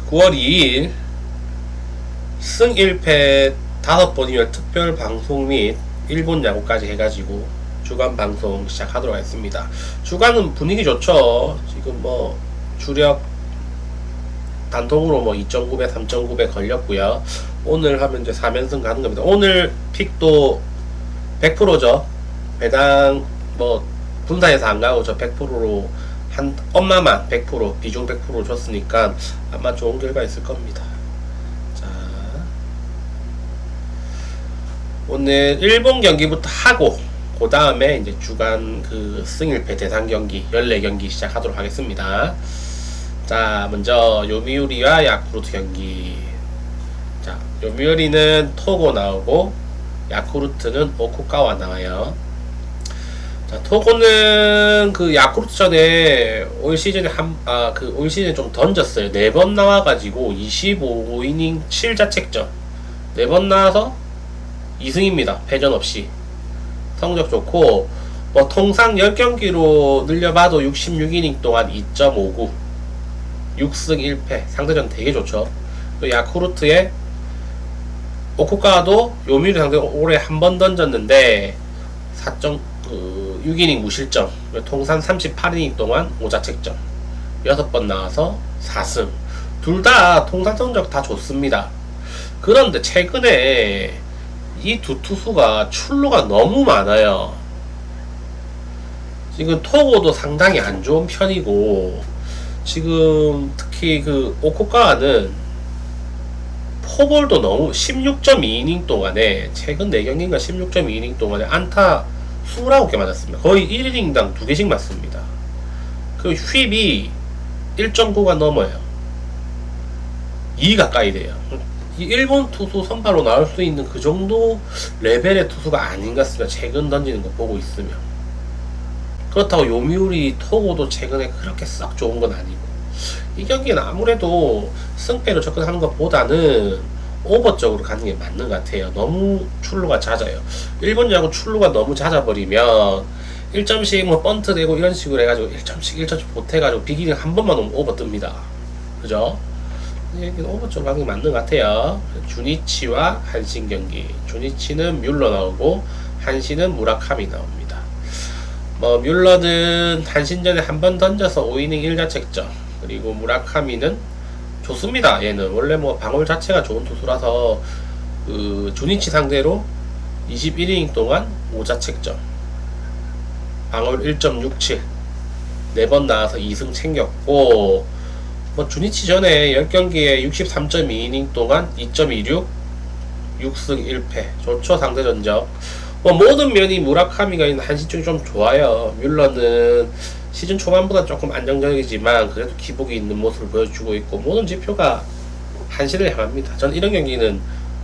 9월 2일 승 1패 5번이면 특별 방송 및 일본 야구까지 해가지고 주간 방송 시작하도록 하겠습니다. 주간은 분위기 좋죠. 지금 뭐 주력 단통으로 뭐 2.9배, 3.9배 걸렸고요. 오늘 하면 이제 4연승 가는 겁니다. 오늘 픽도 100%죠. 배당 뭐 분산해서 안 가고 저 100%로 한 엄마만 100% 비중 100% 줬으니까 아마 좋은 결과 있을 겁니다. 자, 오늘 일본 경기부터 하고 그 다음에 이제 주간 그 승일패 대상 경기 14경기 시작하도록 하겠습니다. 자, 먼저 요미우리와 야쿠르트 경기. 자, 요미우리는 토고 나오고 야쿠르트는 오쿠가와 나와요. 자, 토고는 그 야쿠르트 전에 올 시즌에 올 시즌에 좀 던졌어요. 4번 나와가지고 25이닝 7자책점 4번 나와서 2승입니다. 패전 없이 성적 좋고, 뭐 통상 10경기로 늘려봐도 66이닝 동안 2.59 6승 1패 상대전 되게 좋죠. 또 야쿠르트의 오쿠가와도 요미우리 상대로 올해 한 번 던졌는데 6이닝 무실점, 통산 38이닝 동안 5자책점 6번 나와서 4승. 둘 다 통산 성적 다 좋습니다. 그런데 최근에 이 두 투수가 출루가 너무 많아요. 지금 토고도 상당히 안 좋은 편이고, 지금 특히 그 오쿠가와는 포볼도 너무 16.2이닝 동안에 최근 4경기인가 16.2이닝 동안에 안타 29개 맞았습니다. 거의 1이닝당 2개씩 맞습니다. 그 휘입이 1.9가 넘어요. 2 가까이 돼요. 이 일본 투수 선발로 나올 수 있는 그 정도 레벨의 투수가 아닌 것 같습니다. 최근 던지는 거 보고 있으면. 그렇다고 요미우리 토고도 최근에 그렇게 썩 좋은 건 아니고, 이 경기는 아무래도 승패로 접근하는 것보다는 오버 쪽으로 가는 게 맞는 것 같아요. 너무 출루가 잦아요. 일본 야구 출루가 너무 잦아버리면 1점씩 뭐 번트 되고 이런 식으로 해가지고 1점씩 보태가지고 비기닝 한 번만 오면 오버 뜹니다. 그죠? 오버 쪽으로 가는 게 맞는 것 같아요. 주니치와 한신 경기. 주니치는 뮬러 나오고 한신은 무라카미 나옵니다. 뭐 뮬러는 한신전에 한 번 던져서 5이닝 1자책점, 그리고 무라카미는 좋습니다. 얘는 원래 뭐 방울 자체가 좋은 투수라서 그 주니치 상대로 21이닝 동안 5자책점, 방울 1.67, 4번 나와서 2승 챙겼고, 뭐 주니치 전에 10경기에 63.2이닝 동안 2.26 6승 1패 좋죠. 상대 전적 뭐 모든 면이 무라카미가 있는 한신 쪽이 좀 좋아요. 뮬러는 시즌 초반보다 조금 안정적이지만 그래도 기복이 있는 모습을 보여주고 있고, 모든 지표가 한신을 향합니다. 전 이런 경기는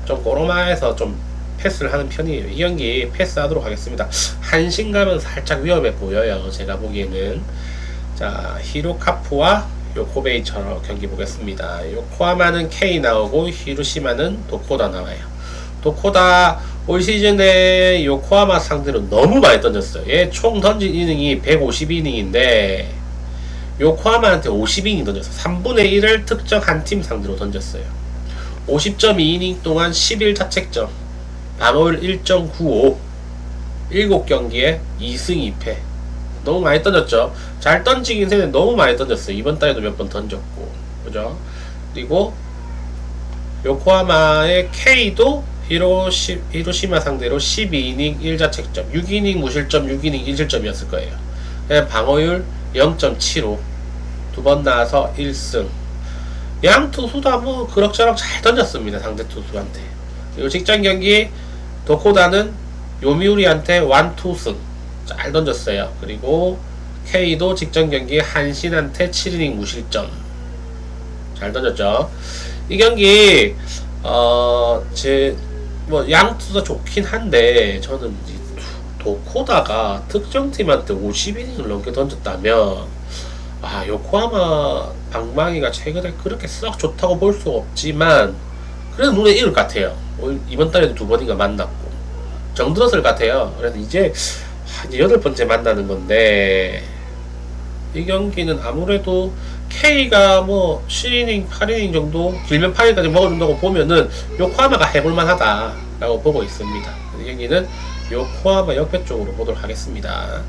좀 꼬로마해서 좀 패스를 하는 편이에요. 이 경기 패스하도록 하겠습니다. 한신 가면 살짝 위험해 보여요, 제가 보기에는. 자, 히로카프와 요코베이처럼 경기 보겠습니다. 요코하마는 K 나오고 히로시마는 도코다 나와요. 도코다 올 시즌에 요코하마 상대로 너무 많이 던졌어요. 얘 총 던진 이닝이 150이닝인데 요코하마한테 50이닝 던졌어요. 3분의 1을 특정 한 팀 상대로 던졌어요. 50.2이닝 동안 11자책점, 방어율 1.95, 7경기에 2승 2패. 너무 많이 던졌죠. 잘 던지긴 했는데 너무 많이 던졌어요. 이번 달에도 몇 번 던졌고, 그죠? 그리고 요코하마의 K도 히로시마 상대로 12이닝 1자책점, 6이닝 무실점, 6이닝 1실점이었을 거예요. 방어율 0.75, 2번 나와서 1승. 양 투수 다 뭐 그럭저럭 잘 던졌습니다, 상대 투수한테. 그리고 직전 경기 도코다는 요미우리한테 1-2승 잘 던졌어요. 그리고 K도 직전 경기 한신한테 7이닝 무실점 잘 던졌죠. 이 경기 양투도 좋긴 한데, 저는 도코다가 특정 팀한테 50이닝을 넘게 던졌다면, 요코하마 방망이가 최근에 그렇게 썩 좋다고 볼 수 없지만 그래도 눈에 익을 것 같아요. 이번 달에도 2번인가 만났고 정들었을 것 같아요. 그래서 이제 8번째 만나는 건데, 이 경기는 아무래도 K가 뭐 7이닝, 8이닝 정도, 길면 8이닝까지 먹어준다고 보면은 요코하마가 해볼만 하다라고 보고 있습니다. 여기는 요코하마 옆에 쪽으로 보도록 하겠습니다.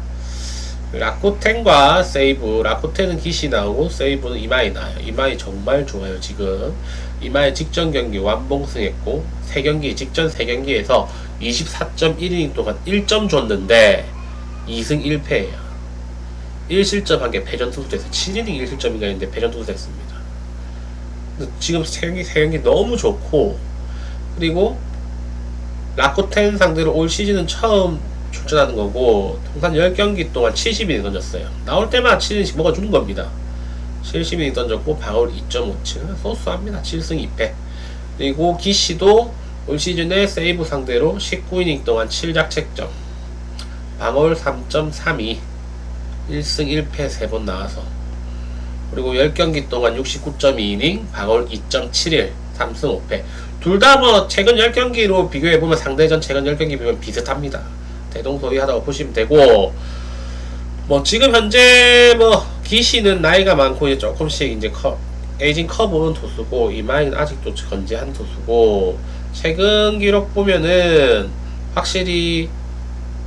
라쿠텐과 세이브, 라쿠텐은 기시 나오고 세이브는 이마이 나와요. 이마이 정말 좋아요. 지금 이마이 직전 경기 완봉승했고 3경기 직전 3경기에서 24.1이닝 동안 1점 줬는데 2승 1패예요 1실점 한 게 패전 투수됐어요. 7이닝 1실점인가 했는데 패전 투수됐습니다. 지금 3경기 너무 좋고, 그리고 라쿠텐 상대로 올 시즌은 처음 출전하는 거고, 통산 10경기 동안 70이닝 던졌어요. 나올 때마다 7이닝씩 먹어주는 겁니다. 70이닝 던졌고 방어율 2.57, 소수합니다. 7승 2패. 그리고 기시도 올 시즌에 세이브 상대로 19이닝 동안 7자책점, 방어율 3.32, 1승 1패 3번 나와서, 그리고 10경기 동안 69.2이닝, 방어율 2.71, 3승 5패. 둘 다 뭐 최근 10경기로 비교해보면 상대전 최근 10경기 비교하면 비슷합니다. 대동소이하다고 보시면 되고, 뭐 지금 현재 뭐 기시는 나이가 많고 이제 조금씩 이제 에이징 커브는 투수고, 이마이는 아직도 건재한 투수고, 최근 기록 보면은 확실히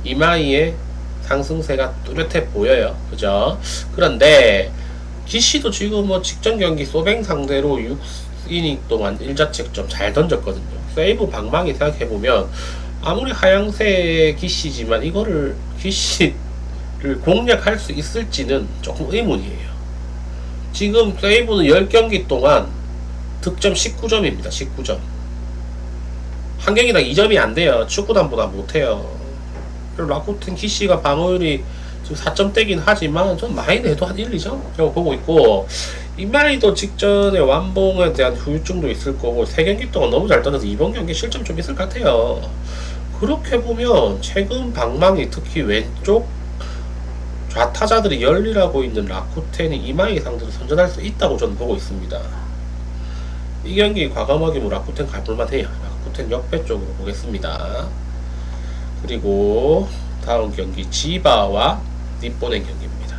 이마이의 상승세가 뚜렷해 보여요. 그죠? 그런데 기시도 지금 뭐 직전 경기 소뱅 상대로 6이닝 동안 1자책점 잘 던졌거든요. 세이브 방망이 생각해보면 아무리 하향세 기시지만 이거를 기시를 공략할 수 있을지는 조금 의문이에요. 지금 세이브는 10경기 동안 득점 19점입니다. 19점. 한 경기당 2점이 안 돼요. 축구단보다 못해요. 라쿠텐 기시가 방어율이 지금 4점대긴 하지만 좀 많이 내도 한 1, 2점? 라고 보고 있고, 이마이도 직전에 완봉에 대한 후유증도 있을 거고 3경기 동안 너무 잘 던져서 이번 경기 실점 좀 있을 것 같아요. 그렇게 보면 최근 방망이 특히 왼쪽 좌타자들이 열일하고 있는 라쿠텐이 이마이 상대로 선전할 수 있다고 저는 보고 있습니다. 이 경기 과감하게 뭐 라쿠텐 가볼만 해요. 라쿠텐 옆에 쪽으로 보겠습니다. 그리고 다음 경기 지바와 니폰의 경기입니다.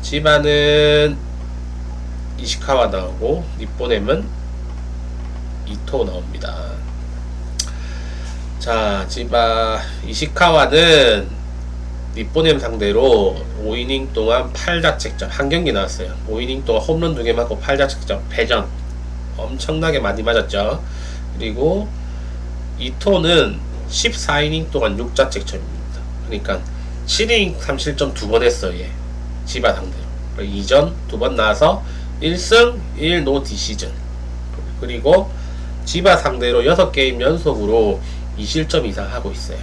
지바는 이시카와 나오고 니폰엠은 이토 나옵니다. 자, 지바 이시카와는 니폰엠 상대로 5이닝 동안 8자책점 한 경기 나왔어요. 5이닝 동안 홈런 2개 맞고 8자책점 패전 엄청나게 많이 맞았죠. 그리고 이토는 14이닝 동안 6자책점입니다. 그러니까 7이닝 3실점 2번 했어요. 얘. 지바 상대로. 2전 2번 나와서 1승 1노 디시즌. 그리고 지바 상대로 6게임 연속으로 2실점 이상 하고 있어요.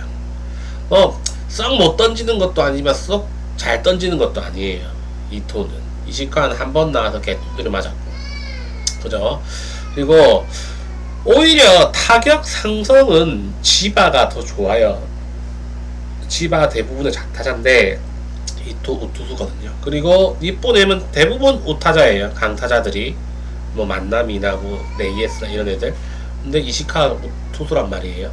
썩 못 던지는 것도 아니지만 썩 잘 던지는 것도 아니에요. 이토는. 이시카는 한 번 나와서 개뚜드려 맞았고. 그죠? 그리고 오히려 타격 상성은 지바가 더 좋아요. 지바 대부분은 좌타자인데 이토 우투수거든요. 그리고 니폰엠은 대부분 우타자예요. 강타자들이 뭐 만남이나 뭐 레이에스나 이런 애들. 근데 이시카 투수란 말이에요.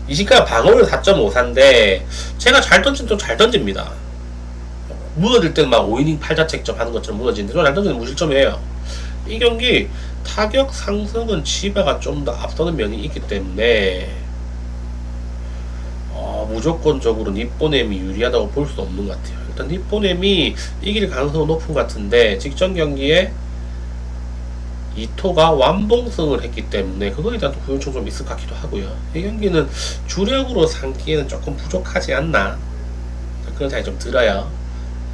이시카 방어율 4.54인데 제가 잘 던지면 좀 잘 던집니다. 무너질 때는 막 5이닝 8자책점 하는 것처럼 무너지는데 잘 던지면 무실점이에요. 이 경기 타격 상승은 지바가 좀 더 앞서는 면이 있기 때문에 무조건적으로 니폰엠이 유리하다고 볼 수 없는 것 같아요. 일단 니폰엠이 이길 가능성은 높은 것 같은데 직전 경기에 이토가 완봉승을 했기 때문에 그거에 대한 후유증 좀 있을 것 같기도 하고요. 이 경기는 주력으로 삼기에는 조금 부족하지 않나 그런 생각이 좀 들어요.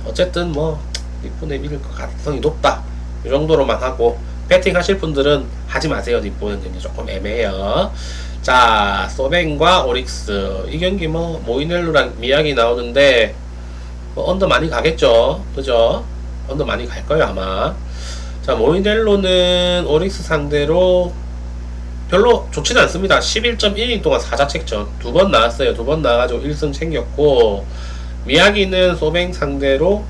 어쨌든 뭐 니폰엠이 이길 것 가능성이 높다 이 정도로만 하고, 배팅 하실 분들은 하지 마세요. 니폰은 경기 조금 애매해요. 자, 소뱅과 오릭스 이 경기 뭐 모이넬로랑 미야기 나오는데 뭐 언더 많이 가겠죠. 그죠? 언더 많이 갈 거예요 아마. 자, 모이넬로는 오릭스 상대로 별로 좋지는 않습니다. 11.1이닝 동안 4자책점 2번 나왔어요. 2번 나와가지고 1승 챙겼고, 미야기는 소뱅 상대로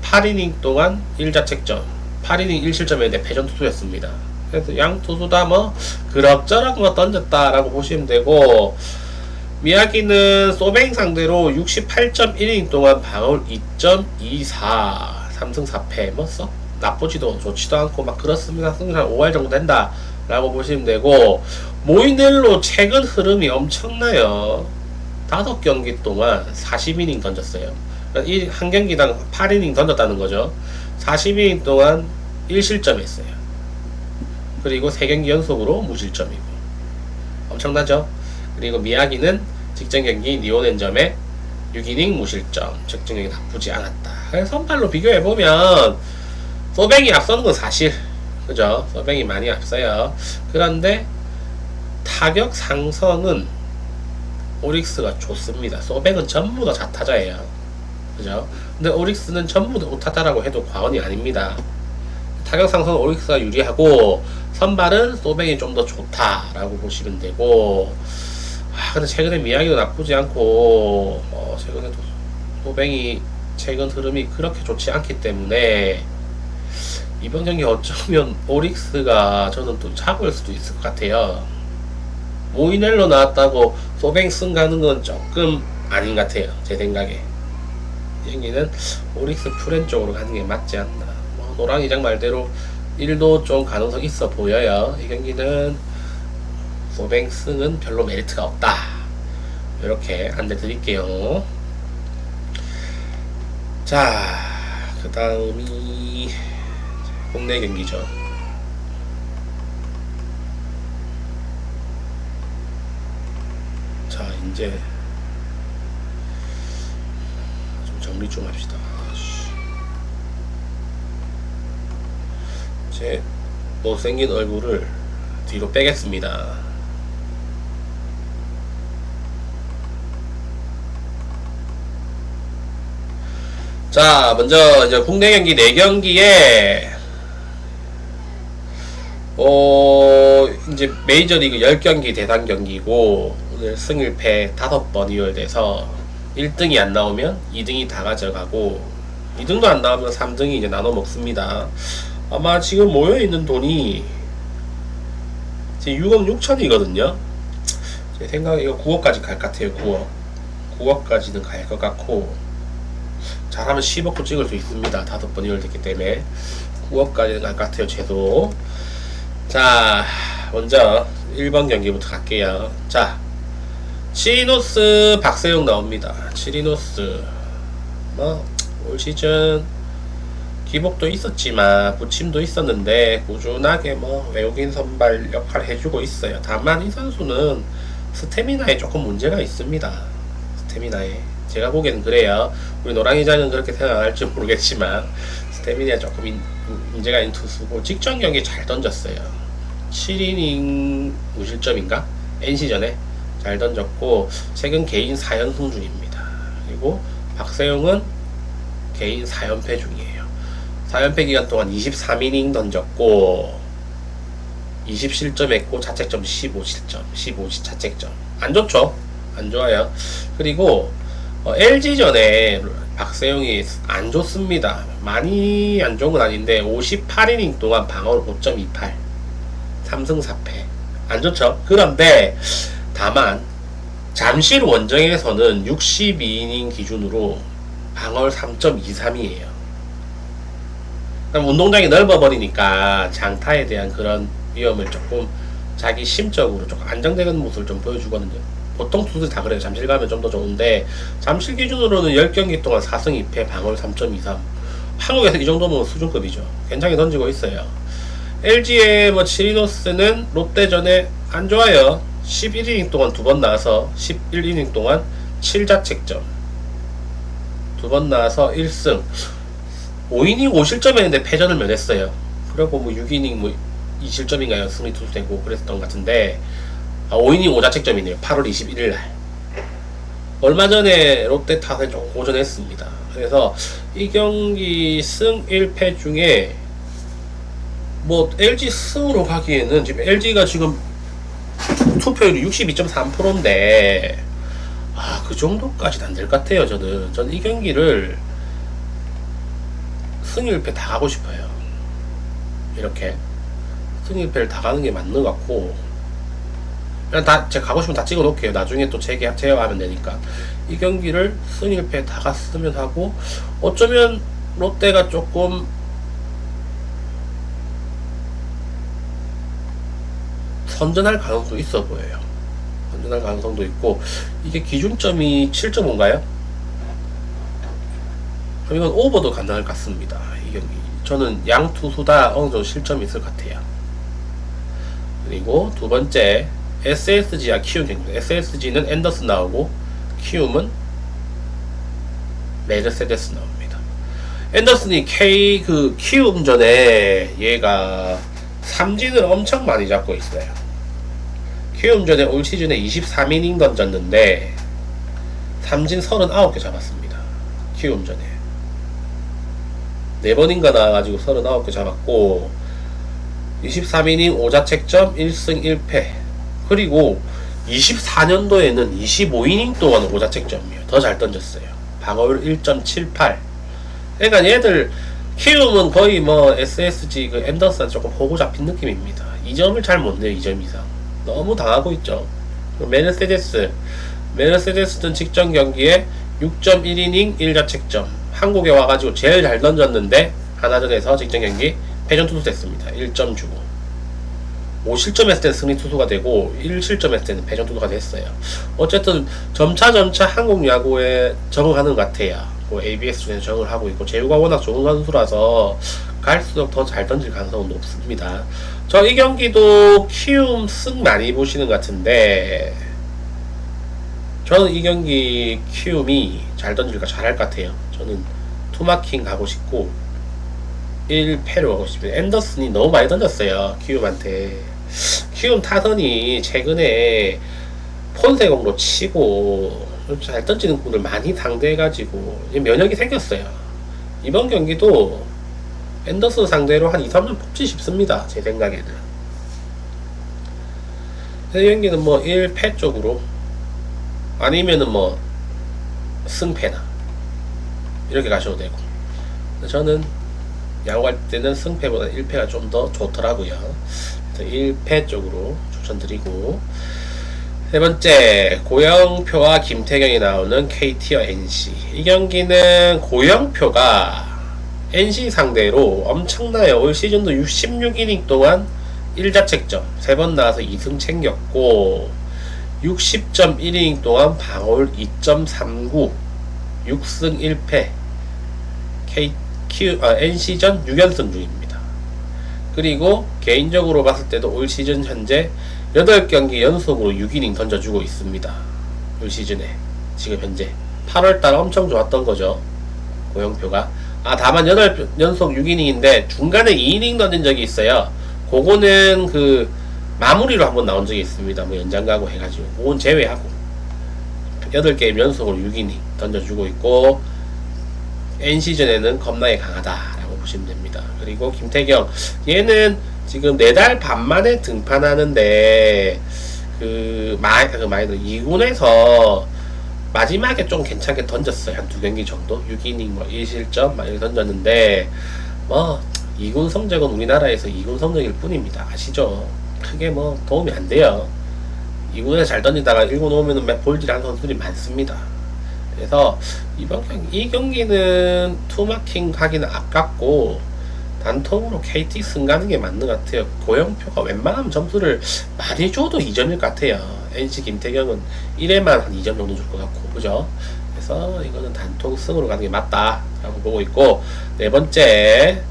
8이닝 동안 1자책점 8이닝 1실점이었는데 패전 투수였습니다. 그래서 양 투수 다 뭐 그럭저럭 뭐 던졌다라고 보시면 되고, 미야기는 소뱅 상대로 68.1이닝 동안 방어율 2.24 3승 4패 뭐 썩 나쁘지도 좋지도 않고 막 그렇습니다. 승률 한 5할 정도 된다 라고 보시면 되고, 모이넬로 최근 흐름이 엄청나요. 5경기 동안 40이닝 던졌어요. 한 경기당 8이닝 던졌다는 거죠. 40이닝 동안 1실점 했어요. 그리고 3경기 연속으로 무실점이고 엄청나죠. 그리고 미야기는 직전 경기 니온앤점에 6이닝 무실점, 적중력이 나쁘지 않았다. 그래서 선발로 비교해보면 소뱅이 앞서는 건 사실, 그죠? 소뱅이 많이 앞서요. 그런데 타격 상성은 오릭스가 좋습니다. 소뱅은 전부 다 좌타자예요, 그죠? 근데 오릭스는 전부 다 우타자라고 해도 과언이 아닙니다. 타격 상성은 오릭스가 유리하고 선발은 소뱅이 좀 더 좋다라고 보시면 되고, 근데 최근에 미야기도 나쁘지 않고, 최근에도 소뱅이 최근 흐름이 그렇게 좋지 않기 때문에 이번 경기 어쩌면 오릭스가 저는 또 잡을 수도 있을 것 같아요. 모이넬로 나왔다고 소뱅 승 가는 건 조금 아닌 것 같아요, 제 생각에. 이 경기는 오릭스 프렌 쪽으로 가는 게 맞지 않나. 노랑이장 말대로 1도 좀 가능성 있어 보여요. 이 경기는 소뱅 승은 별로 메리트가 없다, 이렇게 안내 드릴게요. 자, 그 다음이 국내 경기죠. 자, 이제 좀 정리 좀 합시다. 제 못생긴 얼굴을 뒤로 빼겠습니다. 자, 먼저 이제 국내 경기 4경기에 이제 메이저리그 10경기 대상 경기고, 오늘 승일패 5번 이월돼서 1등이 안 나오면 2등이 다 가져가고, 2등도 안 나오면 3등이 이제 나눠 먹습니다. 아마 지금 모여있는 돈이 지금 6억 6천이거든요. 제 생각에 이거 9억까지 갈 것 같아요. 9억까지는 갈 것 같고, 잘하면 10억도 찍을 수 있습니다. 5번 이월됐기 때문에 9억까지는 갈 것 같아요, 최소. 자, 먼저 1번 경기부터 갈게요. 자, 치리노스 박세용 나옵니다. 치리노스 올 시즌 기복도 있었지만 부침도 있었는데 꾸준하게 외국인 선발 역할 해주고 있어요. 다만 이 선수는 스태미나에 조금 문제가 있습니다. 스태미나에 제가 보기에는 그래요. 우리 노랑이장은 그렇게 생각할지 모르겠지만 스태미나에 조금 문제가 있는 투수고, 직전 경기 잘 던졌어요. 7이닝 무실점인가? NC전에 잘 던졌고, 최근 개인 4연승 중입니다. 그리고 박세용은 개인 4연패 중이에요. 4연패 기간 동안 23이닝 던졌고 20실점 했고 자책점 15실점, 15자책점. 안 좋죠? 안 좋아요. 그리고 LG전에 박세용이 안 좋습니다. 많이 안 좋은 건 아닌데 58이닝 동안 방어를 5.28, 3승 4패. 안 좋죠? 그런데 다만 잠실 원정에서는 62이닝 기준으로 방어를 3.23이에요. 운동장이 넓어버리니까 장타에 대한 그런 위험을 조금 자기 심적으로 조금 안정되는 모습을 좀 보여주거든요. 보통 투수들이 다 그래요. 잠실 가면 좀 더 좋은데, 잠실 기준으로는 10경기 동안 4승 2패 방어를 3.23. 한국에서 이 정도면 수준급이죠. 괜찮게 던지고 있어요. LG의 치리노스는 롯데전에 안 좋아요. 11이닝 동안 2번 나와서 11이닝 동안 7자책점, 2번 나와서 1승, 5이닝 5실점 했는데 패전을 면했어요. 그리고 6이닝 2실점인가요? 승리 투수되고 그랬던 것 같은데, 5이닝 5자책점이네요. 8월 21일날. 얼마 전에 롯데 탓에 좀 고전했습니다. 그래서 이 경기 승 1패 중에 LG 승으로 가기에는 지금 LG가 지금 투표율이 62.3%인데 그 정도까지는 안 될 것 같아요. 저는 이 경기를 승 1패 다 가고 싶어요. 이렇게 승 1패를 다 가는 게 맞는 것 같고, 그냥 제가 가고 싶으면 다 찍어 놓을게요. 나중에 또 제어하면 되니까. 이 경기를 승 1패 다 갔으면 하고, 어쩌면 롯데가 조금 선전할 가능성도 있어 보여요. 선전할 가능성도 있고, 이게 기준점이 7.5인가요? 이건 오버도 가능할 것 같습니다. 이 경기. 저는 양 투수 다 어느 정도 실점이 있을 것 같아요. 그리고 두 번째, SSG와 키움 경기입니다. SSG는 앤더슨 나오고, 키움은 메르세데스 나옵니다. 앤더슨이 키움전에 얘가 삼진을 엄청 많이 잡고 있어요. 키움전에 올 시즌에 23이닝 던졌는데 삼진 39개 잡았습니다. 키움전에 4번인가 나와가지고 39개 잡았고 23이닝 5자책점 1승 1패. 그리고 24년도에는 25이닝 동안 5자책점이에요. 더 잘 던졌어요. 방어율 1.78. 그러니까 얘들 키움은 거의 뭐 SSG 그 앤더슨 조금 호구 잡힌 느낌입니다. 2점을 잘 못 내요. 2점 이상 너무 당하고 있죠. 메르세데스는 직전 경기에 6.1이닝 1자책점 한국에 와가지고 제일 잘 던졌는데 하나전에서 직전 경기 패전 투수 됐습니다. 1점 주고 5실점했을 때는 승리 투수가 되고 1실점했을 때는 패전 투수가 됐어요. 어쨌든 점차 한국 야구에 적응하는 것 같아요. 뭐 ABS 중에 적응을 하고 있고 제구가 워낙 좋은 선수라서 갈수록 더 잘 던질 가능성은 높습니다. 저 이 경기도 키움 승 많이 보시는 것 같은데 저는 이 경기 키움이 잘 던질까 잘할 것 같아요. 저는 투마킹 가고 싶고 1패로 가고 싶습니다. 앤더슨이 너무 많이 던졌어요. 키움한테. 키움 타선이 최근에 폰세공으로 치고 잘 던지는 분들 많이 상대해가지고 면역이 생겼어요. 이번 경기도 앤더슨 상대로 한 2-3점 뽑지 싶습니다. 제 생각에는. 이 경기는 뭐 1패 쪽으로 아니면은 뭐 승패나 이렇게 가셔도 되고 저는 야구할 때는 승패보다 1패가 좀 더 좋더라고요. 그래서 1패 쪽으로 추천드리고 세 번째, 고영표와 김태경이 나오는 KT와 NC. 이 경기는 고영표가 NC 상대로 엄청나요. 올 시즌도 16이닝 동안 1자책점 3번 나와서 2승 챙겼고 60.1이닝 동안 방어율 2.39 6승 1패 NC전 6연승 중입니다. 그리고 개인적으로 봤을 때도 올 시즌 현재 8경기 연속으로 6이닝 던져주고 있습니다. 올 시즌에 지금 현재 8월달 엄청 좋았던 거죠. 고영표가. 다만 8연속 6이닝인데 중간에 2이닝 던진 적이 있어요. 그거는 그 마무리로 한번 나온 적이 있습니다. 뭐 연장 가고 해가지고 그건 제외하고 8게임 연속으로 6이닝 던져주고 있고 NC전에는 겁나게 강하다라고 보시면 됩니다. 그리고 김태경 얘는 지금 4달 반 만에 등판하는데 많이 2군에서 마지막에 좀 괜찮게 던졌어요. 한 2경기 정도 6이닝 뭐 1실점 많이 던졌는데 뭐 2군 성적은 우리나라에서 2군 성적일 뿐입니다. 아시죠? 크게 뭐 도움이 안 돼요. 2군에서 잘 던지다가 1군 오면은 볼질하는 선수들이 많습니다. 그래서 이 경기는 투마킹 하기는 아깝고 단통으로 KT 승 가는 게 맞는 것 같아요. 고영표가 웬만하면 점수를 많이 줘도 2점일 것 같아요. NC 김태경은 1회만 한 2점 정도 줄 것 같고, 그죠? 그래서 이거는 단통 승으로 가는 게 맞다라고 보고 있고, 네 번째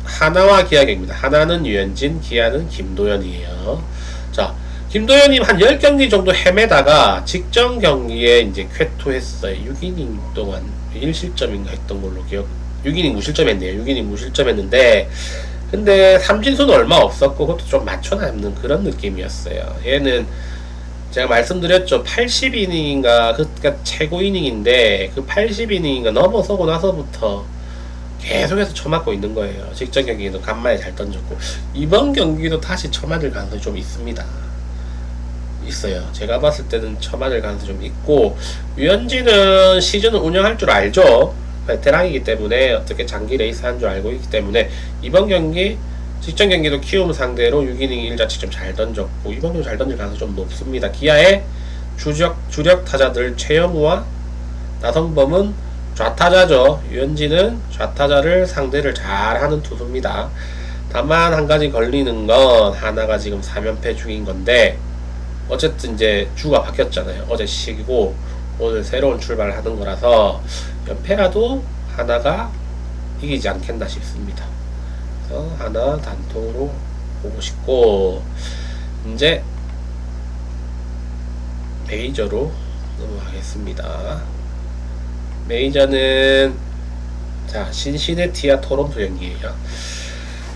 하나와 기아 경기입니다. 하나는 유현진, 기아는 김도현이에요. 자, 김도현님 한 10경기 정도 헤매다가 직전 경기에 이제 쾌투했어요. 6이닝 동안 1실점인가 했던 걸로 6이닝 무실점했네요. 6이닝 무실점했는데 근데 삼진수는 얼마 없었고 그것도 좀 맞춰놨는 그런 느낌이었어요. 얘는 제가 말씀드렸죠. 80이닝인가 그니까 최고 이닝인데 그 80이닝인가 넘어서고 나서부터 계속해서 쳐맞고 있는 거예요. 직전 경기에도 간만에 잘 던졌고 이번 경기도 다시 쳐맞을 가능성이 좀 있습니다. 있어요. 제가 봤을 때는 쳐맞을 가능성이 좀 있고 유현진은 시즌을 운영할 줄 알죠. 베테랑이기 때문에 어떻게 장기 레이스 한 줄 알고 있기 때문에 이번 경기 직전 경기도 키움 상대로 6이닝 1자책점 잘 던졌고 이번 경기 잘 던질 가능성이 좀 높습니다. 기아의 주력 타자들 최영우와 나성범은 좌타자죠. 유현진은 좌타자를 상대를 잘하는 투수입니다. 다만 한 가지 걸리는 건 하나가 지금 3연패 중인 건데 어쨌든 이제 주가 바뀌었잖아요. 어제 시기고 오늘 새로운 출발을 하는 거라서 연패라도 하나가 이기지 않겠나 싶습니다. 그래서 하나 단통으로 보고 싶고 이제 메이저로 넘어가겠습니다. 메이저는 자 신시내티와 토론토 경기예요.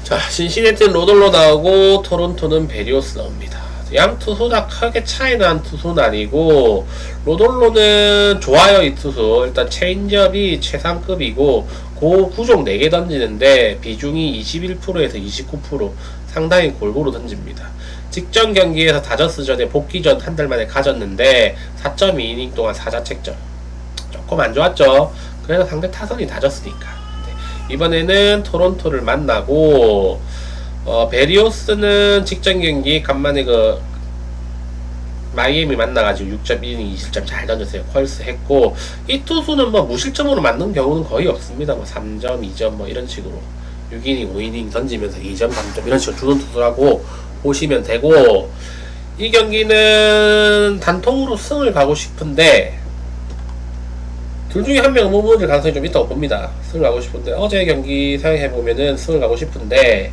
자 신시내티는 로돌로 나오고 토론토는 베리오스 나옵니다. 양 투수 다 크게 차이 난 투수는 아니고 로돌로는 좋아요. 이 투수 일단 체인지업이 최상급이고 고 구종 4개 던지는데 비중이 21%에서 29% 상당히 골고루 던집니다. 직전 경기에서 다저스전에 복귀전 한 달 만에 가졌는데 4.2이닝 동안 4자책점 조금 안 좋았죠. 그래서 상대 타선이 다저스니까. 이번에는 토론토를 만나고 베리오스는 직전 경기 간만에 그 마이애미 만나가지고 6.1이닝 2실점 잘 던졌어요. 퀄스 했고 이 투수는 뭐 무실점으로 맞는 경우는 거의 없습니다. 뭐 3점, 2점 뭐 이런 식으로 6이닝, 5이닝 던지면서 2점, 3점 이런 식으로 주는 투수라고 보시면 되고 이 경기는 단통으로 승을 가고 싶은데 둘 중에 한 명은 못 얻을 가능성이 좀 있다고 봅니다. 승을 가고 싶은데 어제 경기 생각해보면은 승을 가고 싶은데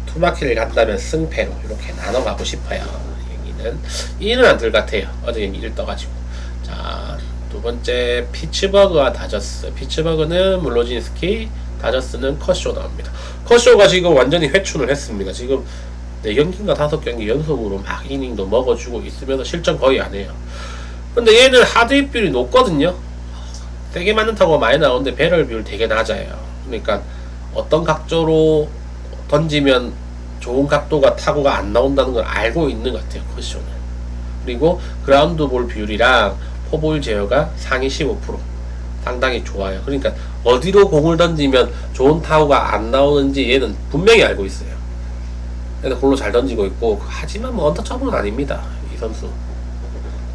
투마키를 간다면 승패로 이렇게 나눠 가고 싶어요. 여기는 2는 안 들 같아요. 어제 경기 1 떠가지고. 자, 두 번째 피츠버그와 다저스. 피츠버그는 물로진스키, 다저스는 컷쇼 나옵니다. 컷쇼가 지금 완전히 회춘을 했습니다. 지금 4경기인가 5경기 연속으로 막 이닝도 먹어주고 있으면서 실점 거의 안 해요. 근데 얘는 하드입 비율이 높거든요. 세게 맞는 타구가 많이 나오는데 배럴 비율 되게 낮아요. 그러니까 어떤 각도로 던지면 좋은 각도가 타구가 안 나온다는 걸 알고 있는 것 같아요. 컷쇼는. 그리고 그라운드 볼 비율이랑 포볼 제어가 상위 15% 상당히 좋아요. 그러니까 어디로 공을 던지면 좋은 타구가 안 나오는지 얘는 분명히 알고 있어요. 그래서 골로 잘 던지고 있고 하지만 뭐 언터처블은 아닙니다. 이 선수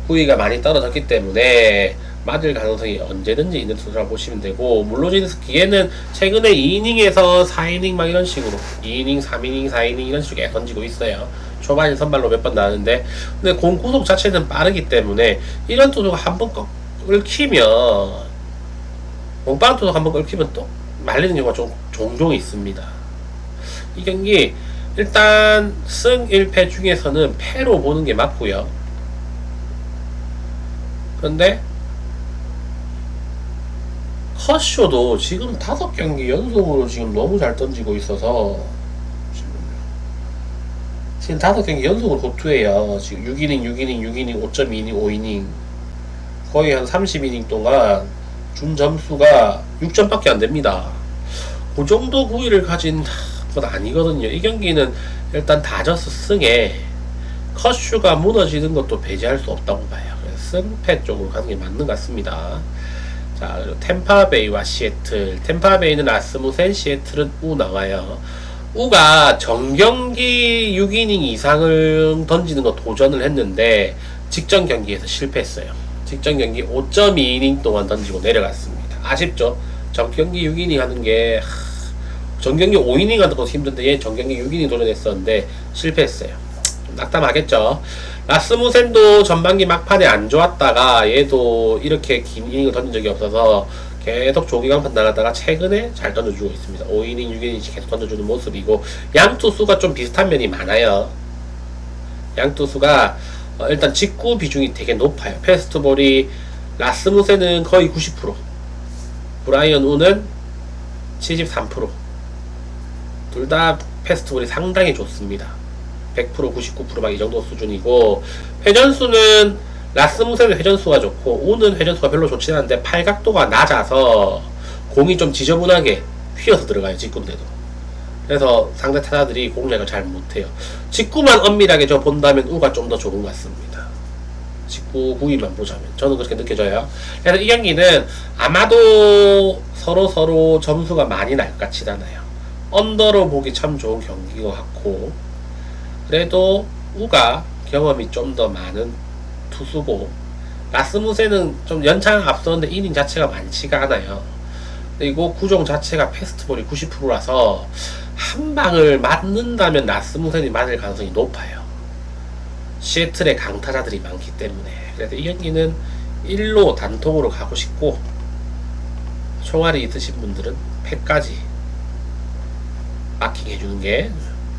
구위가 많이 떨어졌기 때문에 맞을 가능성이 언제든지 있는 투수라고 보시면 되고 물로진스키 얘는 최근에 2이닝에서 4이닝 막 이런 식으로 2이닝, 3이닝, 4이닝 이런 식으로 던지고 있어요. 초반에 선발로 몇 번 나왔는데 근데 공 구속 자체는 빠르기 때문에 이런 투수가 한번 끓기면 공빠른 투수가 한번 끓기면 또 말리는 경우가 좀 종종 있습니다. 이 경기 일단 승 1패 중에서는 패로 보는 게 맞고요. 근데 컷쇼도 지금 5경기 연속으로 지금 너무 잘 던지고 있어서 지금 5경기 연속으로 고투해요. 지금 6이닝, 6이닝, 6이닝, 5.2이닝, 5이닝 거의 한 30이닝 동안 준 점수가 6점밖에 안 됩니다. 그 정도 구위를 가진 건 아니거든요. 이 경기는 일단 다저스 승에 컷쇼가 무너지는 것도 배제할 수 없다고 봐요. 그래서 승패 쪽으로 가는 게 맞는 것 같습니다. 자, 그리고 템파베이와 시애틀. 템파베이는 라스무센, 시애틀은 우 나와요. 우가 정경기 6이닝 이상을 던지는 거 도전을 했는데 직전 경기에서 실패했어요. 직전 경기 5.2이닝 동안 던지고 내려갔습니다. 아쉽죠? 정경기 6이닝 하는 게 정경기 5이닝 하는 것도 힘든데 얘 정경기 6이닝 도전했었는데 실패했어요. 좀 낙담하겠죠? 라스무센도 전반기 막판에 안 좋았다가 얘도 이렇게 긴 이닝을 던진 적이 없어서 계속 조기강판 나가다가 최근에 잘 던져주고 있습니다. 5이닝, 6이닝씩 계속 던져주는 모습이고 양 투수가 좀 비슷한 면이 많아요. 양 투수가 일단 직구 비중이 되게 높아요. 패스트볼이 라스무센은 거의 90%, 브라이언 우는 73%. 둘 다 패스트볼이 상당히 좋습니다. 100%, 99% 막 이 정도 수준이고 회전수는 라스무센은 회전수가 좋고 우는 회전수가 별로 좋지 않은데 팔각도가 낮아서 공이 좀 지저분하게 휘어서 들어가요. 직구인데도. 그래서 상대 타자들이 공략을 잘 못해요. 직구만 엄밀하게 저 본다면 우가 좀 더 좋은 것 같습니다. 직구 구위만 보자면 저는 그렇게 느껴져요. 그래서 이 경기는 아마도 서로 점수가 많이 날 것 같지 않아요. 언더로 보기 참 좋은 경기인 것 같고 그래도 우가 경험이 좀 더 많은 투수고 라스무센은 좀 연장 앞서는데 이닝 자체가 많지가 않아요. 그리고 구종 자체가 패스트볼이 90%라서 한 방을 맞는다면 라스무센이 맞을 가능성이 높아요. 시애틀에 강타자들이 많기 때문에. 그래서 이 경기는 1로 단통으로 가고 싶고, 총알이 있으신 분들은 패까지 마킹 해주는 게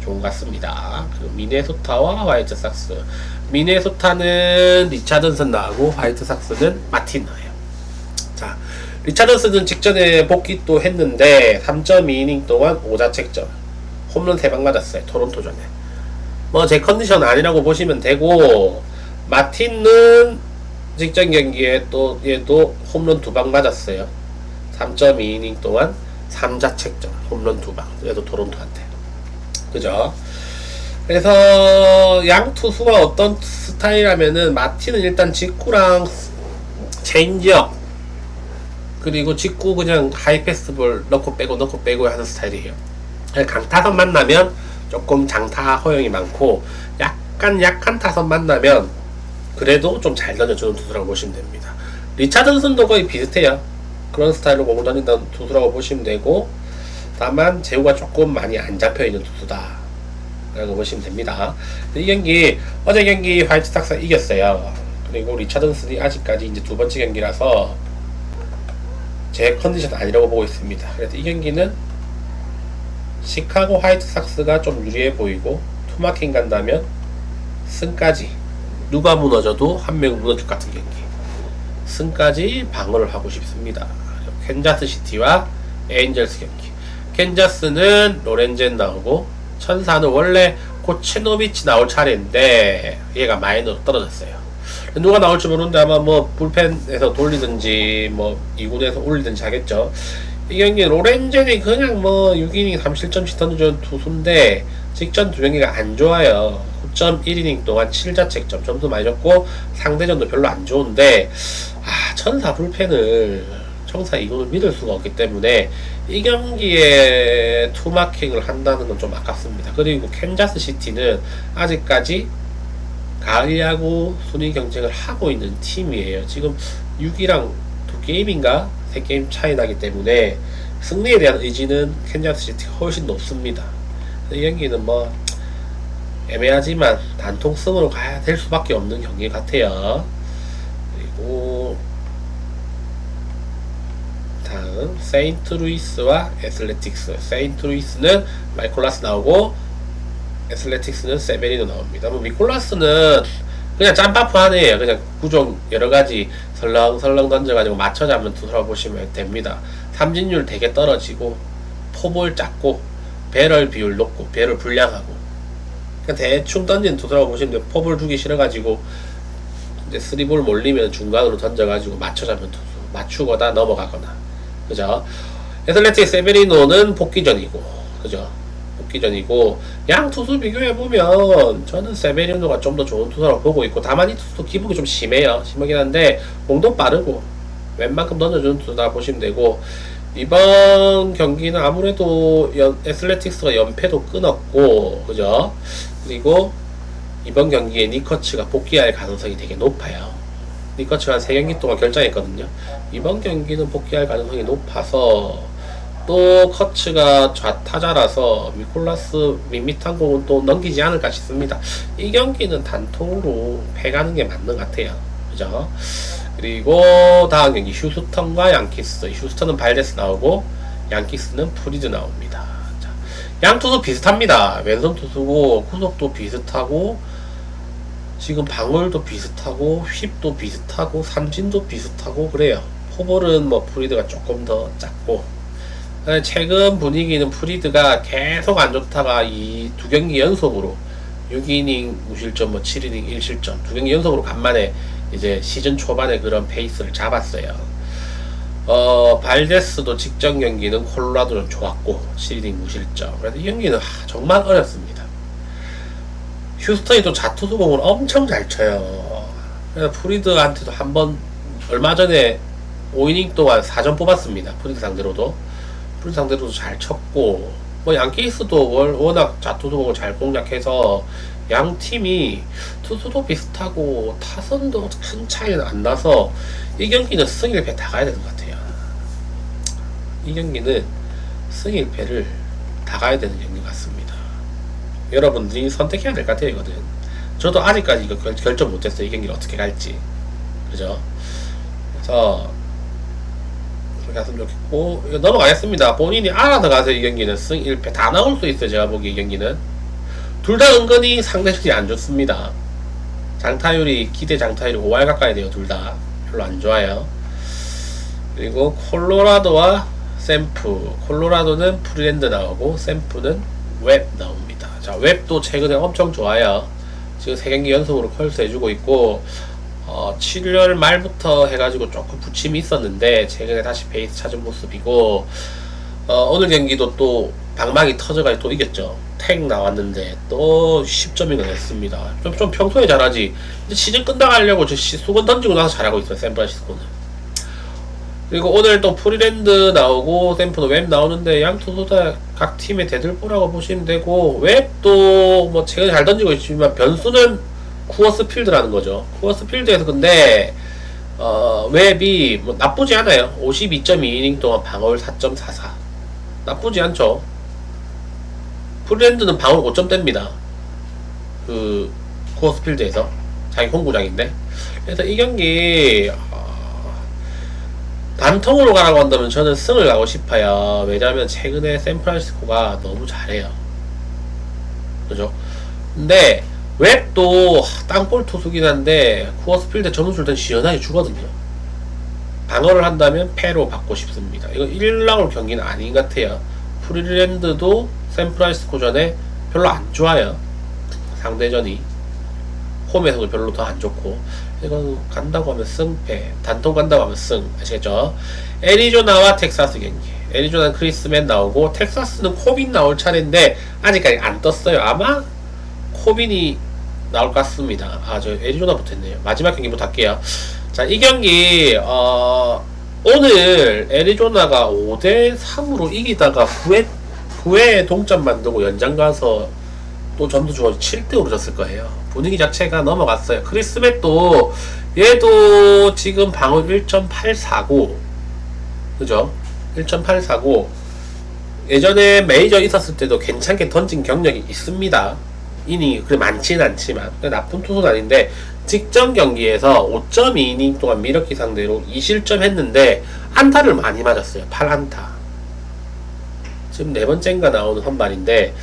좋은 것 같습니다. 그리고 미네소타와 화이트삭스. 미네소타는 리차든슨 나오고 화이트삭스는 마틴 나와요. 자, 리차든슨은 직전에 복귀 또 했는데 3.2이닝 동안 5자책점, 홈런 3방 맞았어요. 토론토전에. 뭐 제 컨디션 아니라고 보시면 되고, 마틴은 직전 경기에 또 얘도 홈런 2방 맞았어요. 3.2이닝 동안 3자책점, 홈런 2방. 얘도 토론토한테. 그죠? 그래서 양 투수가 어떤 스타일이라면은, 마틴은 일단 직구랑 체인지업, 그리고 직구 그냥 하이패스볼 넣고 빼고 하는 스타일이에요. 강타선 만나면 조금 장타 허용이 많고, 약간 약한 타선 만나면 그래도 좀 잘 던져주는 투수라고 보시면 됩니다. 리차든슨도 거의 비슷해요. 그런 스타일로 공을 던진다는 투수라고 보시면 되고, 다만 제구가 조금 많이 안 잡혀있는 투수다 라고 보시면 됩니다. 이 경기, 어제 경기 화이트삭스가 이겼어요. 그리고 리차든슨이 아직까지 이제 두 번째 경기라서 제 컨디션 아니라고 보고 있습니다. 그래서 이 경기는 시카고 화이트삭스가 좀 유리해 보이고, 투마킹 간다면 승까지, 누가 무너져도 한 명은 무너질 것 같은 경기, 승까지 방어를 하고 싶습니다. 캔자스 시티와 에인절스 경기. 캔자스는 로렌젠 나오고, 천사는 원래 코치노비치 나올 차례인데 얘가 마이너로 떨어졌어요. 누가 나올지 모르는데 아마 뭐 불펜에서 돌리든지 뭐 2군에서 올리든지 하겠죠. 이 경기 로렌젠이 그냥 뭐 6이닝 3실점씩 던져준 투수인데 직전 두 경기가 안 좋아요. 9.1이닝 동안 7자책점, 점수 많이 줬고 상대전도 별로 안 좋은데, 천사 불펜을, 천사 2군을 믿을 수가 없기 때문에 이 경기에 투마킹을 한다는 건 좀 아깝습니다. 그리고 캔자스 시티는 아직까지 가을 야구 순위 경쟁을 하고 있는 팀이에요. 지금 6위랑 2게임인가 3게임 차이 나기 때문에 승리에 대한 의지는 캔자스 시티가 훨씬 높습니다. 이 경기는 뭐 애매하지만 단통승으로 가야 될 수밖에 없는 경기 같아요. 그리고 다음 세인트루이스와 애슬레틱스. 세인트루이스는 마이콜라스 나오고 애슬레틱스는 세베리노 나옵니다. 뭐 미콜라스는 그냥 짬바프 하네요. 그냥 구종 여러가지 설렁설렁 던져가지고 맞춰 잡는 투수라고 보시면 됩니다. 삼진율 되게 떨어지고, 포볼 작고, 배럴 비율 높고, 배럴 불량하고, 그냥 대충 던지는 투수라고 보시면 돼요. 포볼 주기 싫어가지고 이제 3볼 몰리면 중간으로 던져가지고 맞춰 잡는 투수, 맞추거나 넘어가거나. 그죠? 애슬레틱 세베리노는 복귀전이고, 그죠? 복귀전이고, 양 투수 비교해보면 저는 세베리노가 좀 더 좋은 투수라고 보고 있고, 다만 이 투수도 기복이 좀 심해요. 심하긴 한데 공도 빠르고 웬만큼 던져주는 투수다 보시면 되고, 이번 경기는 아무래도 애슬레틱스가 연패도 끊었고, 그죠? 그리고 이번 경기에 니커츠가 복귀할 가능성이 되게 높아요. 니커츠가 한 3경기 동안 결장했거든요. 이번 경기는 복귀할 가능성이 높아서, 또 커츠가 좌타자라서 미콜라스 밋밋한 공은 또 넘기지 않을까 싶습니다. 이 경기는 단통으로 패가는 게 맞는 것 같아요. 그죠? 그리고 다음 경기 휴스턴과 양키스. 휴스턴은 발데스 나오고 양키스는 프리즈 나옵니다. 자, 양 투수 비슷합니다. 왼손 투수고 구속도 비슷하고 지금 방울도 비슷하고 휩도 비슷하고 삼진도 비슷하고 그래요. 포볼은 뭐 프리드가 조금 더 작고, 최근 분위기는 프리드가 계속 안 좋다가 이 두 경기 연속으로 6이닝 무실점, 뭐 7이닝 1실점 두 경기 연속으로 간만에 이제 시즌 초반에 그런 페이스를 잡았어요. 발데스도 직전 경기는 콜로라도는 좋았고 7이닝 무실점. 그래서 이 경기는 정말 어렵습니다. 휴스턴이 또 자투수공을 엄청 잘 쳐요. 그래서 프리드한테도 한번 얼마 전에 5이닝 동안 4점 뽑았습니다. 프리드 상대로도 잘 쳤고, 뭐 양키스도 워낙 자투수공을 잘 공략해서 양 팀이 투수도 비슷하고 타선도 큰 차이는 안 나서 이 경기는 승리를 배 다 가야 되는 것 같아요. 이 경기는 승 1패를 다 가야 되는 경기 같습니다. 여러분들이 선택해야 될 것 같아요. 이거는 저도 아직까지 이거 결정 못했어요. 이 경기를 어떻게 갈지. 그죠? 그래서 그렇게 했으면 좋겠고, 이거 넘어가겠습니다. 본인이 알아서 가세요. 이 경기는 승 1패 다 나올 수 있어요. 제가 보기에 이 경기는 둘 다 은근히 상대전이 안 좋습니다. 장타율이, 기대 장타율이 5할 가까이 돼요. 둘 다 별로 안 좋아요. 그리고 콜로라도와 샘프, 콜로라도는 프리랜드 나오고 샘프는 웹 나옵니다. 자, 웹도 최근에 엄청 좋아요. 지금 3경기 연속으로 컬스 해주고 있고, 7월 말부터 해가지고 조금 부침이 있었는데 최근에 다시 베이스 찾은 모습이고, 오늘 경기도 또 방망이 터져가지고 또 이겼죠. 택 나왔는데 또 10점이나 냈습니다. 좀 평소에 잘하지. 이제 시즌 끝나가려고 저 수건 던지고 나서 잘하고 있어요. 샌프란시스코는. 그리고 오늘 또 프리랜드 나오고 샘프도 웹 나오는데 양 투수 다 각 팀의 대들보라고 보시면 되고, 웹도 뭐 최근에 잘 던지고 있지만 변수는 쿠어스 필드라는 거죠. 쿠어스 필드에서 근데 웹이 뭐 나쁘지 않아요. 52.2이닝 동안 방어율 4.44 나쁘지 않죠. 프리랜드는 방어율 5점대입니다. 그 쿠어스 필드에서 자기 홈구장인데. 그래서 이 경기 단통으로 가라고 한다면 저는 승을 가고 싶어요. 왜냐하면 최근에 샌프란시스코가 너무 잘해요. 그죠? 근데 웹도 땅볼 투수긴 한데 쿠어스 필드 점수를 더 시원하게 주거든요. 방어를 한다면 패로 받고 싶습니다. 이거 1라운드 경기는 아닌 것 같아요. 프리랜드도 샌프란시스코 전에 별로 안 좋아요. 상대전이 홈에서도 별로 더 안 좋고, 이건 간다고 하면 승패, 단통 간다고 하면 승. 아시겠죠? 애리조나와 텍사스 경기. 애리조나는 크리스맨 나오고 텍사스는 코빈 나올 차례인데 아직까지 안 떴어요. 아마 코빈이 나올 것 같습니다. 저 애리조나 붙었네요. 마지막 경기부터 할게요. 자, 이 경기 오늘 애리조나가 5대3으로 이기다가 9회 동점 만들고 연장 가서 또 점수 주고 7대5로 졌을 거예요. 분위기 자체가 넘어갔어요. 크리스맷도 얘도 지금 방어율 1.849, 그죠? 1.849. 예전에 메이저 있었을 때도 괜찮게 던진 경력이 있습니다. 이닝이 그래 많지는 않지만 나쁜 투수는 아닌데, 직전 경기에서 5.2이닝 동안 미러키 상대로 2실점 했는데 안타를 많이 맞았어요. 8안타. 지금 4번째인가 나오는 선발인데,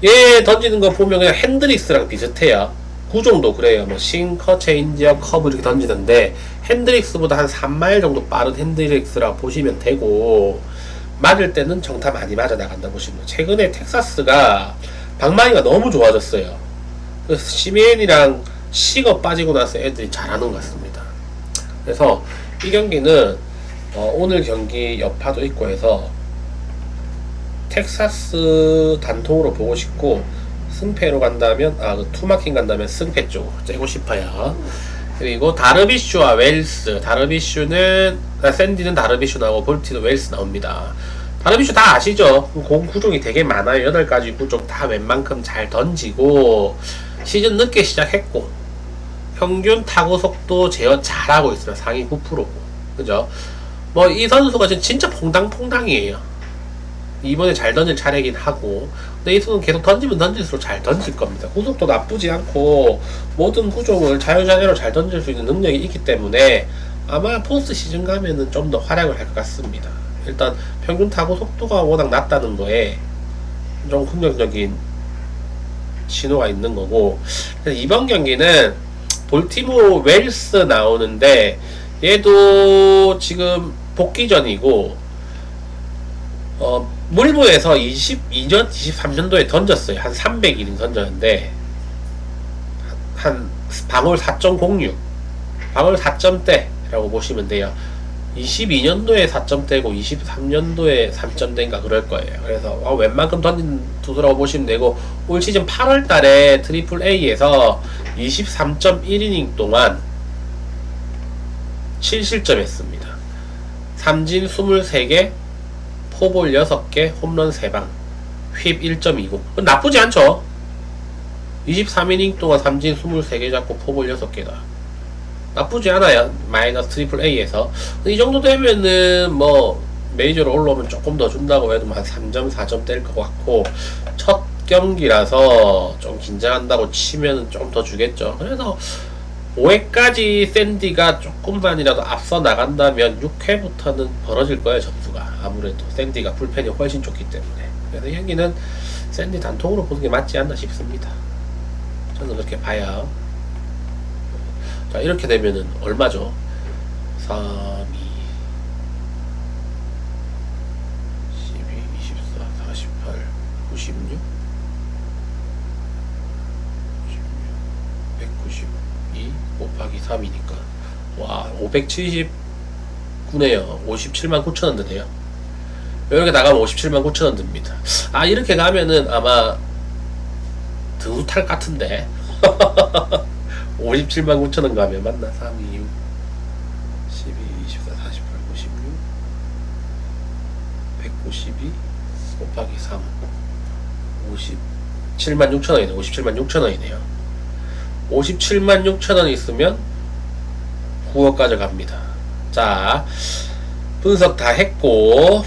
얘 던지는 거 보면 그냥 핸드릭스랑 비슷해요. 구종도 그래요. 뭐 싱커, 체인지업, 커브 이렇게 던지던데 핸드릭스보다 한 3마일 정도 빠른 핸드릭스라고 보시면 되고, 맞을 때는 정타 많이 맞아 나간다 보시면 돼요. 최근에 텍사스가 방망이가 너무 좋아졌어요. 그래서 시메인이랑 시거 빠지고 나서 애들이 잘하는 것 같습니다. 그래서 이 경기는 오늘 경기 여파도 있고 해서 텍사스 단통으로 보고 싶고, 승패로 간다면 그 투마킹 간다면 승패 쪽 째고 싶어요. 그리고 다르비슈와 웰스. 다르비슈는 샌디는 다르비슈 나오고 볼티는 웰스 나옵니다. 다르비슈 다 아시죠? 공 구종이 되게 많아요. 8가지 구종 다 웬만큼 잘 던지고, 시즌 늦게 시작했고 평균 타구 속도 제어 잘하고 있어요. 상위 9%고. 그죠? 뭐 이 선수가 진짜 퐁당퐁당이에요. 이번에 잘 던질 차례긴 하고, 근데 이 선수는 계속 던지면 던질수록 잘 던질 겁니다. 구속도 나쁘지 않고 모든 구종을 자유자재로 잘 던질 수 있는 능력이 있기 때문에 아마 포스트 시즌 가면은 좀 더 활약을 할 것 같습니다. 일단 평균 타구 속도가 워낙 낮다는 거에 좀 긍정적인 신호가 있는 거고, 이번 경기는 볼티모어 웰스 나오는데 얘도 지금 복귀전이고, 물부에서 22년, 23년도에 던졌어요. 한 300이닝 던졌는데 한 방어율 4.06, 방어율 4점대라고 보시면 돼요. 22년도에 4점대고 23년도에 3점대인가 그럴 거예요. 그래서 웬만큼 던진 투수라고 보시면 되고, 올 시즌 8월달에 트리플 A에서 23.1이닝 동안 7실점 했습니다. 삼진 23개, 포볼 6개, 홈런 3방, 휩 1.29. 나쁘지 않죠? 23이닝 동안 삼진 23개 잡고 포볼 6개다. 나쁘지 않아요. 마이너스 트리플 A에서. 이 정도 되면은 뭐 메이저로 올라오면 조금 더 준다고 해도 한 3점, 4점 될 것 같고, 첫 경기라서 좀 긴장한다고 치면 좀 더 주겠죠. 그래서 5회까지 샌디가 조금만이라도 앞서 나간다면 6회부터는 벌어질 거예요, 점수가. 아무래도 샌디가 불펜이 훨씬 좋기 때문에. 그래서 이 경기는 샌디 단통으로 보는 게 맞지 않나 싶습니다. 저는 그렇게 봐야. 자, 이렇게 되면은 얼마죠? 3, 2, 12, 24, 48, 96, 192 곱하기 3이니까 와, 579네요. 57만 9천원 드네요. 이렇게 나가면 57만 9천원 듭니다. 아, 이렇게 가면은 아마 드우탈 같은데 57만 9천원 가면 맞나? 3, 2, 6, 12, 24, 48, 56, 192 곱하기 3 57만 6천원이네. 57만 6천원이네요. 57만 6천원 있으면 9억 가져갑니다. 자, 분석 다 했고